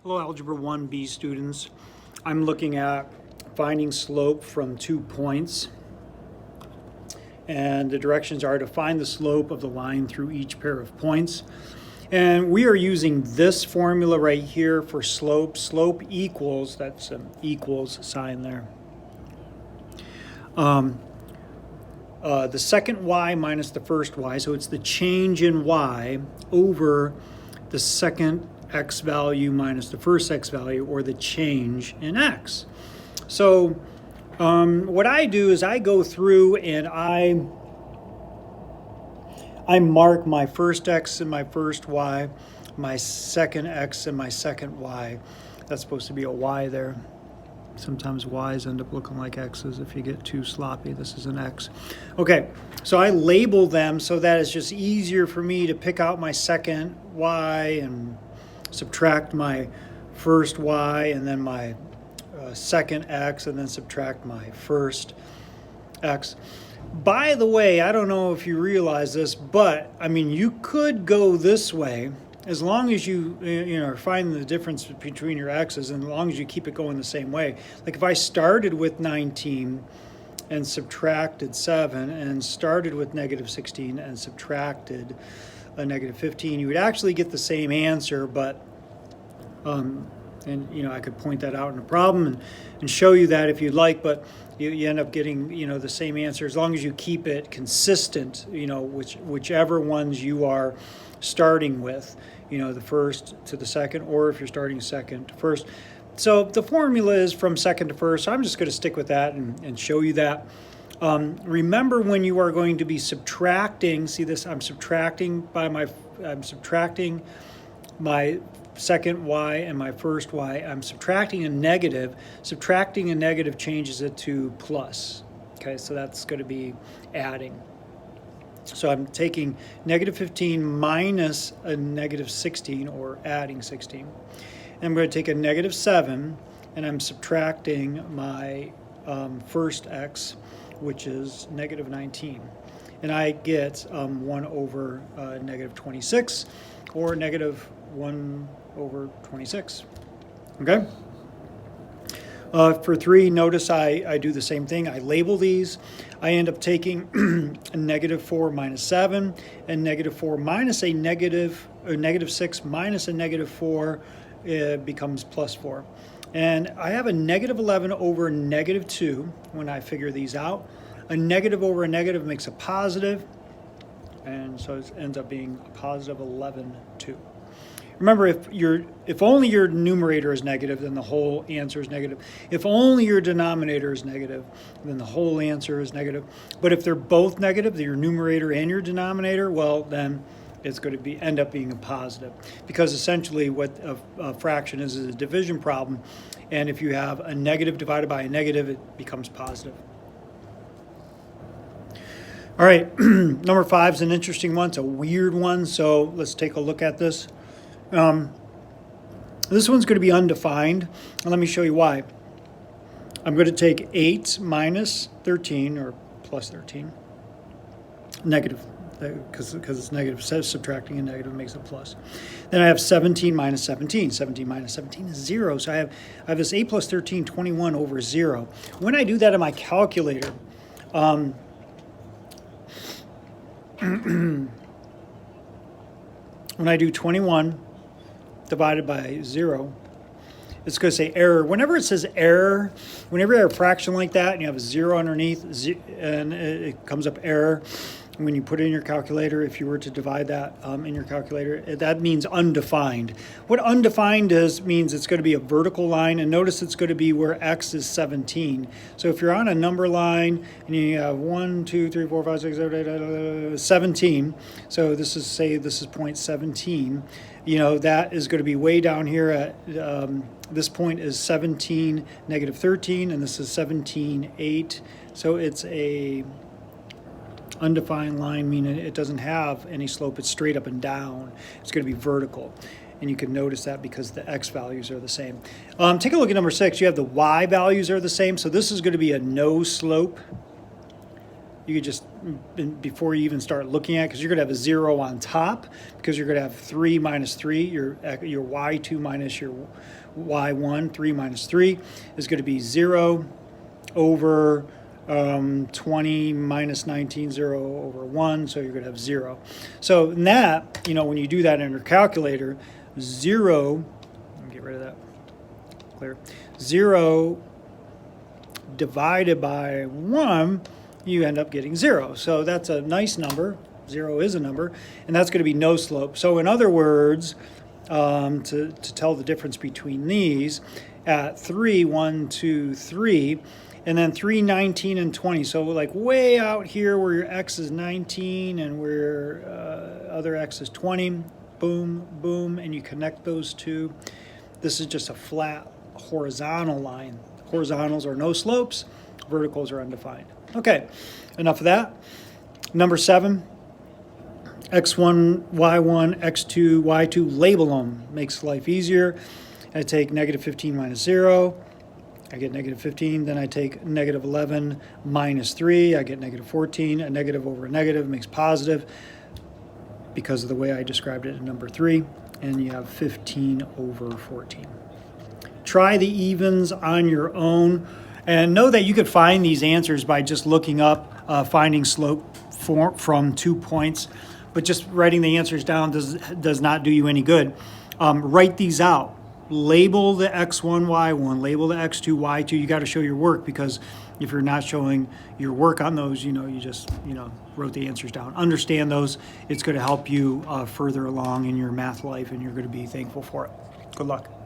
Hello, Algebra 1B students. I'm looking at finding slope from 2 points. And the directions are to find the slope of the line through each pair of points. And we are using this formula right here for slope. Slope equals, that's an equals sign there. The second y minus the first y, so it's the change in y over the second x value minus the first x value, or the change in x. So what I do is I go through and I mark my first x and my first y, my second x and my second y. That's supposed to be a y there. Sometimes y's end up looking like x's if you get too sloppy. This is an x. Okay, so I label them so that it's just easier for me to pick out my second y and subtract my first y, and then my second x, and then subtract my first x. By the way, I don't know if you realize this, but I mean, you could go this way as long as you find the difference between your x's, and as long as you keep it going the same way. Like if I started with 19 and subtracted 7, and started with negative 16 and subtracted a negative 15, you would actually get the same answer, but I could point that out in a problem and show you that if you'd like, but you end up getting the same answer as long as you keep it consistent, whichever ones you are starting with, the first to the second, or if you're starting second to first. So the formula is from second to first, so I'm just going to stick with that and show you that. Remember, when you are going to be subtracting, see this, I'm subtracting my second y and my first y. I'm subtracting a negative. Subtracting a negative changes it to plus. Okay, so that's going to be adding. So I'm taking negative 15 minus a negative 16, or adding 16. And I'm going to take a negative 7, and I'm subtracting my first x, which is negative 19. And I get 1 over negative 26, or negative 1 over 26. Okay? For 3, notice I do the same thing. I label these. I end up taking a negative 4 minus 7, and negative 4 minus a negative 6 minus a negative 4 becomes plus 4. And I have a negative 11 over negative 2 when I figure these out. A negative over a negative makes a positive, and so it ends up being a positive 11, 2. Remember, if only your numerator is negative, then the whole answer is negative. If only your denominator is negative, then the whole answer is negative. But if they're both negative, your numerator and your denominator, well, then it's going to end up being a positive. Because essentially what a fraction is a division problem. And if you have a negative divided by a negative, it becomes positive. All right, number 5 is an interesting one. It's a weird one, so let's take a look at this. This one's going to be undefined, and let me show you why. I'm going to take 8 minus 13, or plus 13, negative, because it's negative, subtracting a negative makes it plus. Then I have 17 minus 17. 17 minus 17 is 0, so I have this 8 plus 13, 21 over 0. When I do that in my calculator, when I do 21 divided by 0, it's going to say error. Whenever it says error, whenever you have a fraction like that and you have a 0 underneath, and it comes up error, when you put it in your calculator, if you were to divide that in your calculator, that means undefined. What undefined means it's going to be a vertical line, and notice it's going to be where x is 17. So if you're on a number line and you have 1, 2, 3, 4, 5, 6, 7, 8, 17, so this is point 17, that is going to be way down here at this point is 17, negative 13, and this is 17, 8. So it's a undefined line, meaning it doesn't have any slope. It's straight up and down. It's going to be vertical. And you can notice that because the x values are the same. Take a look at number 6. You have the y values are the same. So this is going to be a no slope. you could just, before you even start looking at it, because you're going to have a 0 on top, because you're going to have 3 minus 3, your y2 minus your y1, 3 minus 3 is going to be 0 over 20 minus 19, 0 over 1, so you're going to have 0. So in that, when you do that in your calculator, 0, get rid of that, clear, 0 divided by 1, you end up getting 0. So that's a nice number. 0 is a number, and that's going to be no slope. So in other words, to tell the difference between these, at 3, 1, 2, 3, and then 3, 19, and 20. So like way out here where your x is 19 and where other x is 20, boom, boom, and you connect those two. This is just a flat horizontal line. Horizontals are no slopes, verticals are undefined. Okay, enough of that. Number 7, x1, y1, x2, y2, label them. Makes life easier. I take negative 15 minus 0. I get negative 15. Then I take negative 11 minus 3. I get negative 14. A negative over a negative makes positive because of the way I described it in number 3. And you have 15 over 14. Try the evens on your own. And know that you could find these answers by just looking up finding slope from 2 points. But just writing the answers down does not do you any good. Write these out. Label the x1, y1, label the x2, y2. You got to show your work, because if you're not showing your work on those, you just wrote the answers down. Understand those. It's going to help you further along in your math life, and you're going to be thankful for it. Good luck.